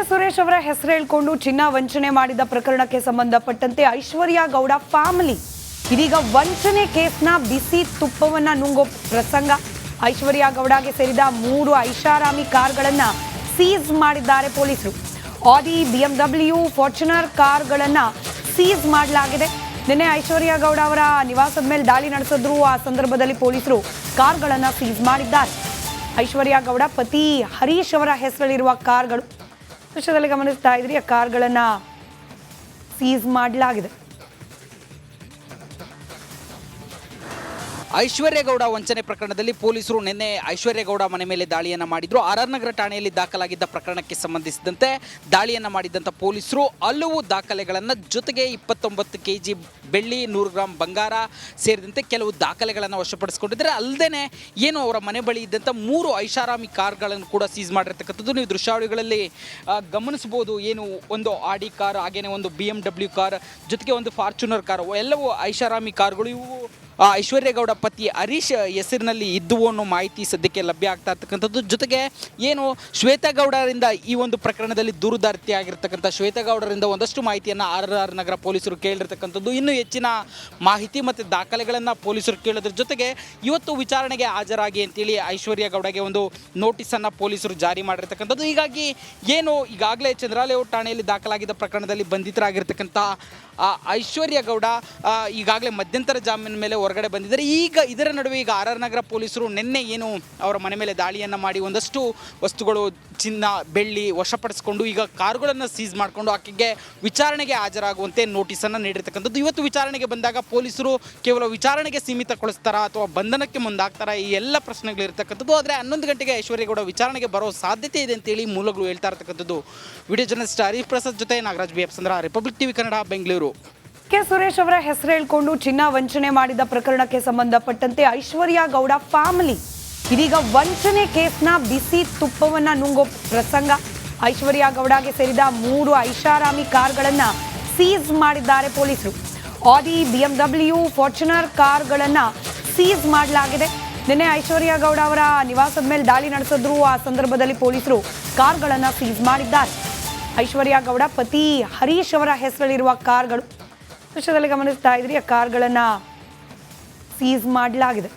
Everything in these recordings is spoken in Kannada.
ಸುರೇಶ್ ಅವರ ಹೆಸರು ಹೇಳಿಕೊಂಡು ಚಿನ್ನ ವಂಚನೆ ಮಾಡಿದ ಪ್ರಕರಣಕ್ಕೆ ಸಂಬಂಧಪಟ್ಟಂತೆ ಐಶ್ವರ್ಯ ಗೌಡ ಫ್ಯಾಮಿಲಿ ಇದೀಗ ವಂಚನೆ ಕೇಸ್ನ ಬಿಸಿ ತುಪ್ಪವನ್ನ ನುಂಗೋ ಪ್ರಸಂಗ. ಐಶ್ವರ್ಯ ಗೌಡಗೆ ಸೇರಿದ 3 ಐಷಾರಾಮಿ ಕಾರ್ಗಳನ್ನ ಸೀಸ್ ಮಾಡಿದ್ದಾರೆ ಪೊಲೀಸರು. ಆಡಿ, BMW, ಫಾರ್ಚುನರ್ ಕಾರ್ಗಳನ್ನ ಸೀಸ್ ಮಾಡಲಾಗಿದೆ. ನಿನ್ನೆ ಐಶ್ವರ್ಯ ಗೌಡ ಅವರ ನಿವಾಸದ ಮೇಲೆ ದಾಳಿ ನಡೆಸಿದ್ರು. ಆ ಸಂದರ್ಭದಲ್ಲಿ ಪೊಲೀಸರು ಕಾರ್ಗಳನ್ನ ಸೀಸ್ ಮಾಡಿದ್ದಾರೆ. ಐಶ್ವರ್ಯ ಗೌಡ ಪತಿ ಹರೀಶ್ ಅವರ ಹೆಸರಲ್ಲಿರುವ ಕಾರ್ಗಳು ದೃಶ್ಯದಲ್ಲಿ ಗಮನಿಸ್ತಾ ಇದ್ರಿ. ಆ ಕಾರ್ಗಳನ್ನ ಸೀಸ್ ಮಾಡಲಾಗಿದೆ. ಐಶ್ವರ್ಯ ಗೌಡ ವಂಚನೆ ಪ್ರಕರಣದಲ್ಲಿ ಪೊಲೀಸರು ನಿನ್ನೆ ಐಶ್ವರ್ಯ ಗೌಡ ಮನೆ ಮೇಲೆ ದಾಳಿಯನ್ನು ಮಾಡಿದ್ರು. RR ನಗರ ಠಾಣೆಯಲ್ಲಿ ದಾಖಲಾಗಿದ್ದ ಪ್ರಕರಣಕ್ಕೆ ಸಂಬಂಧಿಸಿದಂತೆ ದಾಳಿಯನ್ನು ಮಾಡಿದಂಥ ಪೊಲೀಸರು ಹಲವು ದಾಖಲೆಗಳನ್ನು ಜೊತೆಗೆ 29 kg ಬೆಳ್ಳಿ, 100 ಗ್ರಾಂ ಬಂಗಾರ ಸೇರಿದಂತೆ ಕೆಲವು ದಾಖಲೆಗಳನ್ನು ವಶಪಡಿಸಿಕೊಂಡಿದ್ದಾರೆ. ಅಲ್ಲದೆ ಏನು ಅವರ ಮನೆ ಬಳಿ ಇದ್ದಂಥ 3 ಐಷಾರಾಮಿ ಕಾರ್ಗಳನ್ನು ಕೂಡ ಸೀಸ್ ಮಾಡಿರ್ತಕ್ಕಂಥದ್ದು ನೀವು ದೃಶ್ಯಾವಳಿಗಳಲ್ಲಿ ಗಮನಿಸಬಹುದು. ಏನು ಒಂದು ಆಡಿ ಕಾರ್, ಹಾಗೇನೆ ಒಂದು BMW ಕಾರ್, ಜೊತೆಗೆ ಒಂದು ಫಾರ್ಚುನರ್ ಕಾರ್, ಎಲ್ಲವೂ ಐಷಾರಾಮಿ ಕಾರ್ಗಳು. ಇವು ಐಶ್ವರ್ಯ ಗೌಡ ಪತಿ ಹರೀಶ್ ಹೆಸರಿನಲ್ಲಿ ಇದ್ದುವು ಅನ್ನೋ ಮಾಹಿತಿ ಸದ್ಯಕ್ಕೆ ಲಭ್ಯ ಆಗ್ತಾ ಇರ್ತಕ್ಕಂಥದ್ದು. ಜೊತೆಗೆ ಏನು ಶ್ವೇತಗೌಡರಿಂದ ಈ ಒಂದು ಪ್ರಕರಣದಲ್ಲಿ ದೂರುದಾರ್ತಿ ಆಗಿರ್ತಕ್ಕಂಥ ಶ್ವೇತಗೌಡರಿಂದ ಒಂದಷ್ಟು ಮಾಹಿತಿಯನ್ನು RR ನಗರ ಪೊಲೀಸರು ಕೇಳಿರ್ತಕ್ಕಂಥದ್ದು. ಇನ್ನೂ ಹೆಚ್ಚಿನ ಮಾಹಿತಿ ಮತ್ತು ದಾಖಲೆಗಳನ್ನು ಪೊಲೀಸರು ಕೇಳೋದ್ರ ಜೊತೆಗೆ ಇವತ್ತು ವಿಚಾರಣೆಗೆ ಹಾಜರಾಗಿ ಅಂತೇಳಿ ಐಶ್ವರ್ಯ ಗೌಡಗೆ ಒಂದು ನೋಟಿಸನ್ನು ಪೊಲೀಸರು ಜಾರಿ ಮಾಡಿರ್ತಕ್ಕಂಥದ್ದು. ಹೀಗಾಗಿ ಏನು ಈಗಾಗಲೇ ಚಂದ್ರಾಲೇಔಟ್ ಠಾಣೆಯಲ್ಲಿ ದಾಖಲಾಗಿದ್ದ ಪ್ರಕರಣದಲ್ಲಿ ಬಂಧಿತರಾಗಿರ್ತಕ್ಕಂಥ ಐಶ್ವರ್ಯ ಗೌಡ ಈಗಾಗಲೇ ಮಧ್ಯಂತರ ಜಾಮೀನು ಮೇಲೆ ಹೊರಗಡೆ ಬಂದಿದ್ದಾರೆ. ಈಗ ಇದರ ನಡುವೆ ಈಗ RR ನಗರ ಪೊಲೀಸರು ನಿನ್ನೆ ಏನು ಅವರ ಮನೆ ಮೇಲೆ ದಾಳಿಯನ್ನು ಮಾಡಿ ಒಂದಷ್ಟು ವಸ್ತುಗಳು, ಚಿನ್ನ, ಬೆಳ್ಳಿ ವಶಪಡಿಸಿಕೊಂಡು ಈಗ ಕಾರುಗಳನ್ನು ಸೀಸ್ ಮಾಡಿಕೊಂಡು ಆಕೆಗೆ ವಿಚಾರಣೆಗೆ ಹಾಜರಾಗುವಂತೆ ನೋಟಿಸನ್ನು ನೀಡಿರ್ತಕ್ಕಂಥದ್ದು. ಇವತ್ತು ವಿಚಾರಣೆಗೆ ಬಂದಾಗ ಪೊಲೀಸರು ಕೇವಲ ವಿಚಾರಣೆಗೆ ಸೀಮಿತಗೊಳಿಸ್ತಾರಾ ಅಥವಾ ಬಂಧನಕ್ಕೆ ಮುಂದಾಗ್ತಾರಾ, ಈ ಎಲ್ಲ ಪ್ರಶ್ನೆಗಳಿರ್ತಕ್ಕಂಥದ್ದು. ಆದರೆ 11 ಗಂಟೆಗೆ ಐಶ್ವರ್ಯ ಗೌಡ ವಿಚಾರಣೆಗೆ ಬರೋ ಸಾಧ್ಯತೆ ಇದೆ ಅಂತೇಳಿ ಮೂಲಗಳು ಹೇಳ್ತಾ ಇರ್ತಕ್ಕಂಥದ್ದು. ವಿಡಿಯೋ ಜರ್ನಲಿಸ್ಟ್ ಹರೀಶ್ ಪ್ರಸಾದ್ ಜೊತೆ ನಾಗರಾಜ್ BF ಚಂದ್ರ, ರಿಪಬ್ಲಿಕ್ TV ಕನ್ನಡ, ಬೆಂಗಳೂರು. ಸುರೇಶ್ ಅವರ ಹೆಸರು ಹೇಳಿಕೊಂಡು ಚಿನ್ನ ವಂಚನೆ ಮಾಡಿದ ಪ್ರಕರಣಕ್ಕೆ ಸಂಬಂಧಪಟ್ಟಂತೆ ಐಶ್ವರ್ಯ ಗೌಡ ಫ್ಯಾಮಿಲಿ ಇದೀಗ ವಂಚನೆ ಕೇಸ್ನ ಬಿಸಿ ತುಪ್ಪವನ್ನ ನುಂಗೋ ಪ್ರಸಂಗ. ಐಶ್ವರ್ಯ ಗೌಡಗೆ ಸೇರಿದ 3 ಐಷಾರಾಮಿ ಕಾರ್ಗಳನ್ನ ಸೀಸ್ ಮಾಡಿದ್ದಾರೆ ಪೊಲೀಸರು. ಆಡಿ, BMW, ಫಾರ್ಚುನರ್ ಕಾರ್ಗಳನ್ನ ಸೀಸ್ ಮಾಡಲಾಗಿದೆ. ನಿನ್ನೆ ಐಶ್ವರ್ಯ ಗೌಡ ಅವರ ನಿವಾಸದ ಮೇಲೆ ದಾಳಿ ನಡೆಸಿದ್ರು. ಆ ಸಂದರ್ಭದಲ್ಲಿ ಪೊಲೀಸರು ಕಾರ್ಗಳನ್ನ ಸೀಸ್ ಮಾಡಿದ್ದಾರೆ. ಐಶ್ವರ್ಯ ಗೌಡ ಪತಿ ಹರೀಶ್ ಅವರ ಹೆಸರಲ್ಲಿರುವ ಕಾರ್ಗಳು ದೃಶ್ಯದಲ್ಲಿ ಗಮನಿಸ್ತಾ ಇದ್ರಿ. ಆ ಕಾರ್ಗಳನ್ನ ಸೀಸ್ ಮಾಡಲಾಗಿದೆ.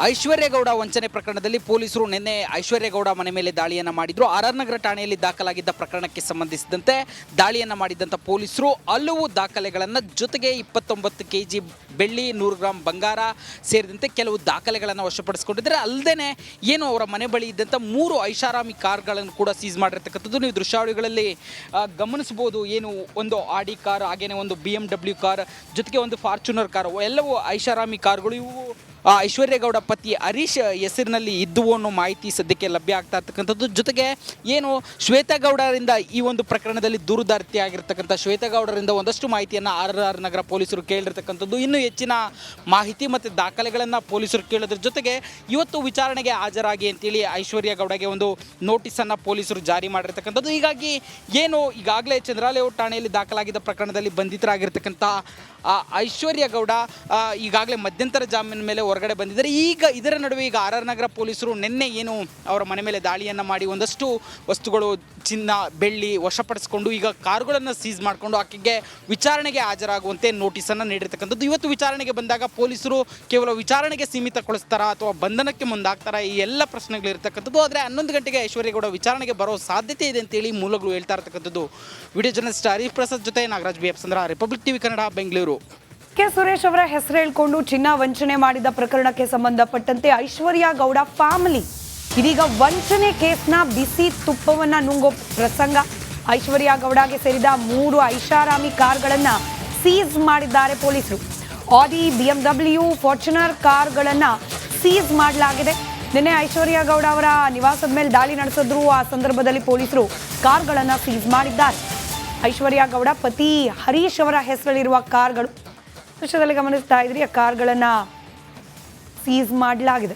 ಐಶ್ವರ್ಯ ಗೌಡ ವಂಚನೆ ಪ್ರಕರಣದಲ್ಲಿ ಪೊಲೀಸರು ನಿನ್ನೆ ಐಶ್ವರ್ಯ ಗೌಡ ಮನೆ ಮೇಲೆ ದಾಳಿಯನ್ನು ಮಾಡಿದ್ರು. RR ನಗರ ಠಾಣೆಯಲ್ಲಿ ದಾಖಲಾಗಿದ್ದ ಪ್ರಕರಣಕ್ಕೆ ಸಂಬಂಧಿಸಿದಂತೆ ದಾಳಿಯನ್ನು ಮಾಡಿದಂಥ ಪೊಲೀಸರು ಹಲವು ದಾಖಲೆಗಳನ್ನು ಜೊತೆಗೆ 29 kg ಬೆಳ್ಳಿ, 100 ಗ್ರಾಂ ಬಂಗಾರ ಸೇರಿದಂತೆ ಕೆಲವು ದಾಖಲೆಗಳನ್ನು ವಶಪಡಿಸಿಕೊಂಡಿದ್ದಾರೆ. ಅಲ್ಲದೆ ಏನು ಅವರ ಮನೆ ಬಳಿ ಇದ್ದಂಥ 3 ಐಷಾರಾಮಿ ಕಾರ್ಗಳನ್ನು ಕೂಡ ಸೀಸ್ ಮಾಡಿರ್ತಕ್ಕಂಥದ್ದು ನೀವು ದೃಶ್ಯಾವಳಿಗಳಲ್ಲಿ ಗಮನಿಸಬಹುದು. ಏನು ಒಂದು ಆಡಿ ಕಾರ್, ಹಾಗೇನೆ ಒಂದು BMW ಕಾರ್, ಜೊತೆಗೆ ಒಂದು ಫಾರ್ಚುನರ್ ಕಾರ್, ಎಲ್ಲವೂ ಐಷಾರಾಮಿ ಕಾರ್ಗಳು. ಇವು ಐಶ್ವರ್ಯ ಗೌಡ ಪತಿ ಹರೀಶ್ ಹೆಸರಿನಲ್ಲಿ ಇದ್ದುವು ಅನ್ನೋ ಮಾಹಿತಿ ಸದ್ಯಕ್ಕೆ ಲಭ್ಯ ಆಗ್ತಾ ಇರ್ತಕ್ಕಂಥದ್ದು. ಜೊತೆಗೆ ಏನು ಶ್ವೇತಗೌಡರಿಂದ ಈ ಒಂದು ಪ್ರಕರಣದಲ್ಲಿ ದೂರುದಾರ್ತಿ ಆಗಿರ್ತಕ್ಕಂಥ ಶ್ವೇತಗೌಡರಿಂದ ಒಂದಷ್ಟು ಮಾಹಿತಿಯನ್ನು RR ನಗರ ಪೊಲೀಸರು ಕೇಳಿರ್ತಕ್ಕಂಥದ್ದು. ಇನ್ನೂ ಹೆಚ್ಚಿನ ಮಾಹಿತಿ ಮತ್ತು ದಾಖಲೆಗಳನ್ನು ಪೊಲೀಸರು ಕೇಳೋದ್ರ ಜೊತೆಗೆ ಇವತ್ತು ವಿಚಾರಣೆಗೆ ಹಾಜರಾಗಿ ಅಂತೇಳಿ ಐಶ್ವರ್ಯ ಗೌಡಗೆ ಒಂದು ನೋಟಿಸನ್ನು ಪೊಲೀಸರು ಜಾರಿ ಮಾಡಿರ್ತಕ್ಕಂಥದ್ದು. ಹೀಗಾಗಿ ಏನು ಈಗಾಗಲೇ ಚಂದ್ರಾಲೇಔಟ್ ಠಾಣೆಯಲ್ಲಿ ದಾಖಲಾಗಿದ್ದ ಪ್ರಕರಣದಲ್ಲಿ ಬಂಧಿತರಾಗಿರ್ತಕ್ಕಂಥ ಐಶ್ವರ್ಯ ಗೌಡ ಈಗಾಗಲೇ ಮಧ್ಯಂತರ ಜಾಮೀನು ಮೇಲೆ ಹೊರಗಡೆ ಬಂದಿದ್ದಾರೆ. ಈಗ ಇದರ ನಡುವೆ ಈಗ RR ನಗರ ಪೊಲೀಸರು ನಿನ್ನೆ ಏನು ಅವರ ಮನೆ ಮೇಲೆ ದಾಳಿಯನ್ನು ಮಾಡಿ ಒಂದಷ್ಟು ವಸ್ತುಗಳು, ಚಿನ್ನ, ಬೆಳ್ಳಿ ವಶಪಡಿಸಿಕೊಂಡು ಈಗ ಕಾರುಗಳನ್ನು ಸೀಸ್ ಮಾಡಿಕೊಂಡು ಆಕೆಗೆ ವಿಚಾರಣೆಗೆ ಹಾಜರಾಗುವಂತೆ ನೋಟಿಸನ್ನು ನೀಡಿರ್ತಕ್ಕಂಥದ್ದು. ಇವತ್ತು ವಿಚಾರಣೆಗೆ ಬಂದಾಗ ಪೊಲೀಸರು ಕೇವಲ ವಿಚಾರಣೆಗೆ ಸೀಮಿತಗೊಳಿಸ್ತಾರಾ ಅಥವಾ ಬಂಧನಕ್ಕೆ ಮುಂದಾಗ್ತಾರಾ, ಈ ಎಲ್ಲ ಪ್ರಶ್ನೆಗಳಿರ್ತಕ್ಕಂಥದ್ದು. ಆದರೆ 11 ಗಂಟೆಗೆ ಐಶ್ವರ್ಯ ಗೌಡ ವಿಚಾರಣೆಗೆ ಬರೋ ಸಾಧ್ಯತೆ ಇದೆ ಅಂತೇಳಿ ಮೂಲಗಳು ಹೇಳ್ತಾ ಇರ್ತಕ್ಕಂಥದ್ದು. ವಿಡಿಯೋ ಜರ್ನಲಿಸ್ಟ್ ಹರೀಶ್ ಪ್ರಸಾದ್ ಜೊತೆ ನಾಗರಾಜ್ BF ಚಂದ್ರ, ರಿಪಬ್ಲಿಕ್ TV ಕನ್ನಡ, ಬೆಂಗಳೂರು. ಸುರೇಶ್ ಅವರ ಹೆಸರು ಹೇಳಿಕೊಂಡು ಚಿನ್ನ ವಂಚನೆ ಮಾಡಿದ ಪ್ರಕರಣಕ್ಕೆ ಸಂಬಂಧಪಟ್ಟಂತೆ ಐಶ್ವರ್ಯ ಗೌಡ ಫ್ಯಾಮಿಲಿ ಇದೀಗ ವಂಚನೆ ಕೇಸ್ನ ಬಿಸಿ ತುಪ್ಪವನ್ನ ನುಂಗೋ ಪ್ರಸಂಗ. ಐಶ್ವರ್ಯ ಗೌಡಗೆ ಸೇರಿದ 3 ಐಷಾರಾಮಿ ಕಾರ್ಗಳನ್ನ ಸೀಸ್ ಮಾಡಿದ್ದಾರೆ ಪೊಲೀಸರು. ಆಡಿ, BMW, ಫಾರ್ಚುನರ್ ಕಾರ್ಗಳನ್ನ ಸೀಸ್ ಮಾಡಲಾಗಿದೆ. ನಿನ್ನೆ ಐಶ್ವರ್ಯ ಗೌಡ ಅವರ ನಿವಾಸದ ಮೇಲೆ ದಾಳಿ ನಡೆಸಿದ್ರು. ಆ ಸಂದರ್ಭದಲ್ಲಿ ಪೊಲೀಸರು ಕಾರ್ಗಳನ್ನ ಸೀಸ್ ಮಾಡಿದ್ದಾರೆ. ಐಶ್ವರ್ಯ ಗೌಡ ಪತಿ ಹರೀಶ್ ಅವರ ಹೆಸರಲ್ಲಿರುವ ಕಾರ್ಗಳು ದೃಶ್ಯದಲ್ಲಿ ಗಮನಿಸ್ತಾ ಇದ್ರಿ. ಆ ಕಾರ್ಗಳನ್ನ ಸೀಸ್ ಮಾಡಲಾಗಿದೆ.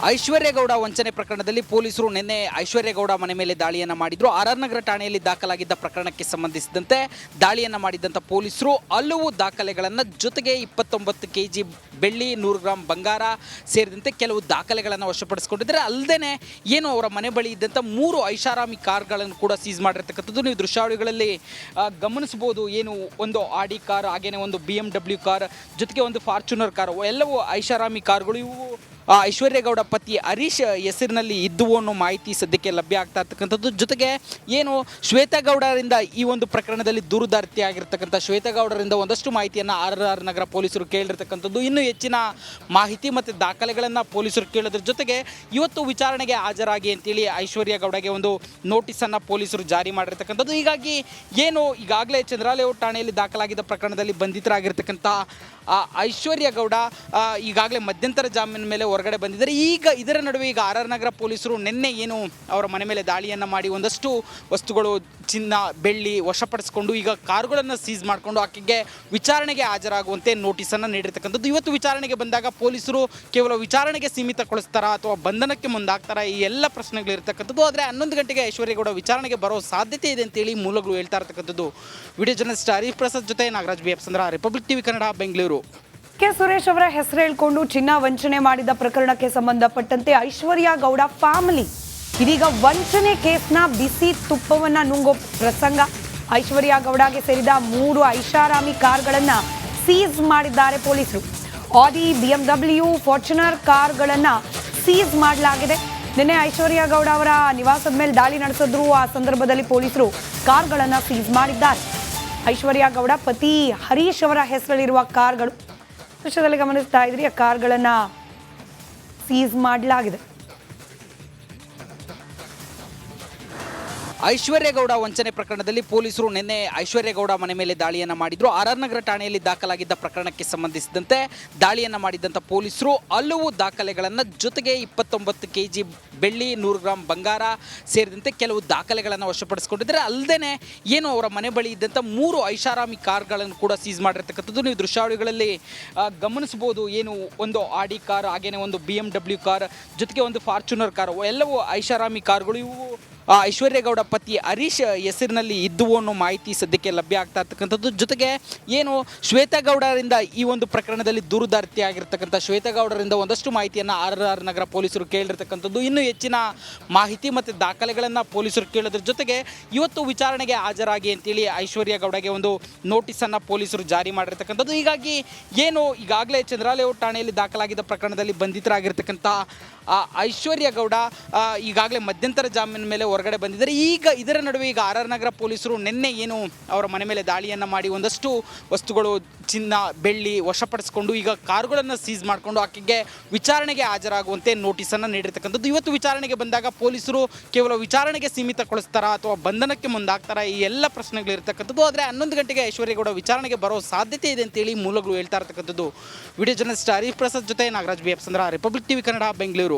ಐಶ್ವರ್ಯ ಗೌಡ ವಂಚನೆ ಪ್ರಕರಣದಲ್ಲಿ ಪೊಲೀಸರು ನಿನ್ನೆ ಐಶ್ವರ್ಯ ಗೌಡ ಮನೆ ಮೇಲೆ ದಾಳಿಯನ್ನು ಮಾಡಿದ್ರು. ಆರ್ ನಗರ ಠಾಣೆಯಲ್ಲಿ ದಾಖಲಾಗಿದ್ದ ಪ್ರಕರಣಕ್ಕೆ ಸಂಬಂಧಿಸಿದಂತೆ ದಾಳಿಯನ್ನು ಮಾಡಿದಂಥ ಪೊಲೀಸರು ಹಲವು ದಾಖಲೆಗಳನ್ನು ಜೊತೆಗೆ 29 kg ಬೆಳ್ಳಿ, 100 ಗ್ರಾಂ ಬಂಗಾರ ಸೇರಿದಂತೆ ಕೆಲವು ದಾಖಲೆಗಳನ್ನು ವಶಪಡಿಸಿಕೊಂಡಿದ್ದಾರೆ. ಅಲ್ಲದೆ ಏನು ಅವರ ಮನೆ ಬಳಿ ಇದ್ದಂಥ 3 ಐಷಾರಾಮಿ ಕಾರ್ಗಳನ್ನು ಕೂಡ ಸೀಸ್ ಮಾಡಿರ್ತಕ್ಕಂಥದ್ದು ನೀವು ದೃಶ್ಯಾವಳಿಗಳಲ್ಲಿ ಗಮನಿಸಬಹುದು. ಏನು ಒಂದು ಆಡಿ ಕಾರ್, ಹಾಗೇನೆ ಒಂದು BMW ಕಾರ್, ಜೊತೆಗೆ ಒಂದು ಫಾರ್ಚುನರ್ ಕಾರ್, ಎಲ್ಲವೂ ಐಷಾರಾಮಿ ಕಾರ್ಗಳು. ಇವು ಐಶ್ವರ್ಯ ಗೌಡ ಪತಿ ಹರೀಶ್ ಹೆಸರಿನಲ್ಲಿ ಇದ್ದುವು ಅನ್ನೋ ಮಾಹಿತಿ ಸದ್ಯಕ್ಕೆ ಲಭ್ಯ ಆಗ್ತಾ ಇರ್ತಕ್ಕಂಥದ್ದು. ಜೊತೆಗೆ ಏನು ಶ್ವೇತಗೌಡರಿಂದ ಈ ಒಂದು ಪ್ರಕರಣದಲ್ಲಿ ದೂರುದಾರ್ತಿ ಆಗಿರ್ತಕ್ಕಂಥ ಶ್ವೇತಗೌಡರಿಂದ ಒಂದಷ್ಟು ಮಾಹಿತಿಯನ್ನು ಆರ್ ನಗರ ಪೊಲೀಸರು ಕೇಳಿರ್ತಕ್ಕಂಥದ್ದು. ಇನ್ನೂ ಹೆಚ್ಚಿನ ಮಾಹಿತಿ ಮತ್ತು ದಾಖಲೆಗಳನ್ನು ಪೊಲೀಸರು ಕೇಳೋದ್ರ ಜೊತೆಗೆ ಇವತ್ತು ವಿಚಾರಣೆಗೆ ಹಾಜರಾಗಿ ಅಂತೇಳಿ ಐಶ್ವರ್ಯ ಗೌಡಗೆ ಒಂದು ನೋಟಿಸನ್ನು ಪೊಲೀಸರು ಜಾರಿ ಮಾಡಿರ್ತಕ್ಕಂಥದ್ದು. ಹೀಗಾಗಿ ಏನು ಈಗಾಗಲೇ ಚಂದ್ರಾಲೇಔಟ್ ಠಾಣೆಯಲ್ಲಿ ದಾಖಲಾಗಿದ್ದ ಪ್ರಕರಣದಲ್ಲಿ ಬಂಧಿತರಾಗಿರ್ತಕ್ಕಂಥ ಐಶ್ವರ್ಯ ಗೌಡ ಈಗಾಗಲೇ ಮಧ್ಯಂತರ ಜಾಮೀನು ಮೇಲೆ ಹೊರಗಡೆ ಬಂದಿದ್ದಾರೆ. ಈಗ ಇದರ ನಡುವೆ ಈಗ ಆರ್ ನಗರ ಪೊಲೀಸರು ನಿನ್ನೆ ಏನು ಅವರ ಮನೆ ಮೇಲೆ ದಾಳಿಯನ್ನು ಮಾಡಿ ಒಂದಷ್ಟು ವಸ್ತುಗಳು, ಚಿನ್ನ, ಬೆಳ್ಳಿ ವಶಪಡಿಸಿಕೊಂಡು ಈಗ ಕಾರುಗಳನ್ನು ಸೀಸ್ ಮಾಡಿಕೊಂಡು ಆಕೆಗೆ ವಿಚಾರಣೆಗೆ ಹಾಜರಾಗುವಂತೆ ನೋಟಿಸನ್ನು ನೀಡಿರ್ತಕ್ಕಂಥದ್ದು. ಇವತ್ತು ವಿಚಾರಣೆಗೆ ಬಂದಾಗ ಪೊಲೀಸರು ಕೇವಲ ವಿಚಾರಣೆಗೆ ಸೀಮಿತಗೊಳಿಸ್ತಾರಾ ಅಥವಾ ಬಂಧನಕ್ಕೆ ಮುಂದಾಗ್ತಾರಾ, ಈ ಎಲ್ಲ ಪ್ರಶ್ನೆಗಳಿರ್ತಕ್ಕಂಥದ್ದು. ಆದರೆ 11 ಗಂಟೆಗೆ ಐಶ್ವರ್ಯಗೌಡ ವಿಚಾರಣೆಗೆ ಬರೋ ಸಾಧ್ಯತೆ ಇದೆ ಅಂತೇಳಿ ಮೂಲಗಳು ಹೇಳ್ತಾ ಇರ್ತಕ್ಕಂಥದ್ದು. ವಿಡಿಯೋ ಜರ್ನಲಿಸ್ಟ್ ಹರೀಶ್ ಪ್ರಸಾದ್ ಜೊತೆ Nagaraj B F Chandra, republic TV Kannada, Bengaluru. K Suresh ಅವರ ಹೆಸರು ಹೇಳ್ಕೊಂಡು ಚಿನ್ನ ವಂಚನೆ ಮಾಡಿದ ಪ್ರಕರಣಕ್ಕೆ ಸಂಬಂಧಪಟ್ಟಂತೆ ಐಶ್ವರ್ಯ ಗೌಡ ಫ್ಯಾಮಿಲಿ ಇದೀಗ ವಂಚನೆ ಕೇಸ್ನ ಬಿಸಿ ತುಪ್ಪವನ್ನ ನುಂಗೋ ಪ್ರಸಂಗ. ಐಶ್ವರ್ಯ ಗೌಡಗೆ ಸೇರಿದ 3 ಐಷಾರಾಮಿ ಕಾರ್ಗಳನ್ನ ಸೀಸ್ ಮಾಡಿದ್ದಾರೆ ಪೊಲೀಸರು. ಆಡಿ, BMW, ಫಾರ್ಚುನರ್ ಕಾರ್ಗಳನ್ನ ಸೀಸ್ ಮಾಡಲಾಗಿದೆ. ನಿನ್ನೆ ಐಶ್ವರ್ಯ ಗೌಡ ಅವರ ನಿವಾಸದ ಮೇಲೆ ದಾಳಿ ನಡೆಸಿದ್ರು. ಆ ಸಂದರ್ಭದಲ್ಲಿ ಪೊಲೀಸರು ಕಾರ್ಗಳನ್ನ ಸೀಸ್ ಮಾಡಿದ್ದಾರೆ. ಐಶ್ವರ್ಯ ಗೌಡ ಪತಿ ಹರೀಶ್ ಅವರ ಹೆಸರಲ್ಲಿರುವ ಕಾರ್ಗಳು ದೃಶ್ಯದಲ್ಲಿ ಗಮನಿಸ್ತಾ ಇದ್ರಿ. ಆ ಕಾರ್ಗಳನ್ನ ಸೀಸ್ ಮಾಡಲಾಗಿದೆ. ಐಶ್ವರ್ಯ ಗೌಡ ವಂಚನೆ ಪ್ರಕರಣದಲ್ಲಿ ಪೊಲೀಸರು ನಿನ್ನೆ ಐಶ್ವರ್ಯ ಗೌಡ ಮನೆ ಮೇಲೆ ದಾಳಿಯನ್ನು ಮಾಡಿದ್ರು. ಆರ್ ನಗರ ಠಾಣೆಯಲ್ಲಿ ದಾಖಲಾಗಿದ್ದ ಪ್ರಕರಣಕ್ಕೆ ಸಂಬಂಧಿಸಿದಂತೆ ದಾಳಿಯನ್ನು ಮಾಡಿದಂಥ ಪೊಲೀಸರು ಹಲವು ದಾಖಲೆಗಳನ್ನು ಜೊತೆಗೆ 29 kg ಬೆಳ್ಳಿ, 100 ಗ್ರಾಂ ಬಂಗಾರ ಸೇರಿದಂತೆ ಕೆಲವು ದಾಖಲೆಗಳನ್ನು ವಶಪಡಿಸಿಕೊಂಡಿದ್ದಾರೆ. ಅಲ್ಲದೆ ಏನು ಅವರ ಮನೆ ಬಳಿ ಇದ್ದಂಥ 3 ಐಷಾರಾಮಿ ಕಾರ್ಗಳನ್ನು ಕೂಡ ಸೀಸ್ ಮಾಡಿರ್ತಕ್ಕಂಥದ್ದು ನೀವು ದೃಶ್ಯಾವಳಿಗಳಲ್ಲಿ ಗಮನಿಸಬಹುದು. ಏನು ಒಂದು ಆಡಿ ಕಾರ್, ಹಾಗೇನೆ ಒಂದು BMW ಕಾರ್, ಜೊತೆಗೆ ಒಂದು ಫಾರ್ಚುನರ್ ಕಾರ್, ಎಲ್ಲವೂ ಐಷಾರಾಮಿ ಕಾರ್ಗಳು. ಇವು ಐಶ್ವರ್ಯ ಗೌಡ ಪತಿ ಹರೀಶ್ ಹೆಸರಿನಲ್ಲಿ ಇದ್ದುವು ಅನ್ನೋ ಮಾಹಿತಿ ಸದ್ಯಕ್ಕೆ ಲಭ್ಯ ಆಗ್ತಾ ಇರ್ತಕ್ಕಂಥದ್ದು. ಜೊತೆಗೆ ಏನು ಶ್ವೇತಗೌಡರಿಂದ ಈ ಒಂದು ಪ್ರಕರಣದಲ್ಲಿ ದೂರುದಾರ್ತಿ ಆಗಿರ್ತಕ್ಕಂಥ ಶ್ವೇತಗೌಡರಿಂದ ಒಂದಷ್ಟು ಮಾಹಿತಿಯನ್ನು ಆರ್ ನಗರ ಪೊಲೀಸರು ಕೇಳಿರ್ತಕ್ಕಂಥದ್ದು. ಇನ್ನೂ ಹೆಚ್ಚಿನ ಮಾಹಿತಿ ಮತ್ತು ದಾಖಲೆಗಳನ್ನು ಪೊಲೀಸರು ಕೇಳೋದ್ರ ಜೊತೆಗೆ ಇವತ್ತು ವಿಚಾರಣೆಗೆ ಹಾಜರಾಗಿ ಅಂತೇಳಿ ಐಶ್ವರ್ಯ ಗೌಡಗೆ ಒಂದು ನೋಟಿಸನ್ನು ಪೊಲೀಸರು ಜಾರಿ ಮಾಡಿರ್ತಕ್ಕಂಥದ್ದು. ಹೀಗಾಗಿ ಏನು ಈಗಾಗಲೇ ಚಂದ್ರಾಲೇಔಟ್ ಠಾಣೆಯಲ್ಲಿ ದಾಖಲಾಗಿದ್ದ ಪ್ರಕರಣದಲ್ಲಿ ಬಂಧಿತರಾಗಿರ್ತಕ್ಕಂಥ ಐಶ್ವರ್ಯ ಗೌಡ ಈಗಾಗಲೇ ಮಧ್ಯಂತರ ಜಾಮೀನು ಮೇಲೆ ಹೊರಗಡೆ ಬಂದಿದ್ದಾರೆ. ಈಗ ಇದರ ನಡುವೆ ಈಗ ಆರ್ ನಗರ ಪೊಲೀಸರು ನಿನ್ನೆ ಏನು ಅವರ ಮನೆ ಮೇಲೆ ದಾಳಿಯನ್ನು ಮಾಡಿ ಒಂದಷ್ಟು ವಸ್ತುಗಳು, ಚಿನ್ನ, ಬೆಳ್ಳಿ ವಶಪಡಿಸಿಕೊಂಡು ಈಗ ಕಾರುಗಳನ್ನು ಸೀಸ್ ಮಾಡಿಕೊಂಡು ಆಕೆಗೆ ವಿಚಾರಣೆಗೆ ಹಾಜರಾಗುವಂತೆ ನೋಟಿಸನ್ನು ನೀಡಿರ್ತಕ್ಕಂಥದ್ದು. ಇವತ್ತು ವಿಚಾರಣೆಗೆ ಬಂದಾಗ ಪೊಲೀಸರು ಕೇವಲ ವಿಚಾರಣೆಗೆ ಸೀಮಿತಗೊಳಿಸ್ತಾರಾ ಅಥವಾ ಬಂಧನಕ್ಕೆ ಮುಂದಾಗ್ತಾರಾ, ಈ ಎಲ್ಲ ಪ್ರಶ್ನೆಗಳಿರ್ತಕ್ಕಂಥದ್ದು. ಆದರೆ 11 ಗಂಟೆಗೆ ಐಶ್ವರ್ಯಗೌಡ ವಿಚಾರಣೆಗೆ ಬರೋ ಸಾಧ್ಯತೆ ಇದೆ ಅಂತೇಳಿ ಮೂಲಗಳು ಹೇಳ್ತಾ ಇರ್ತಕ್ಕಂಥದ್ದು. ವಿಡಿಯೋ ಜರ್ನಲಿಸ್ಟ್ ಹರೀಶ್ ಪ್ರಸಾದ್ ಜೊತೆ Nagaraj B F Chandra, republic TV Kannada, Bengaluru.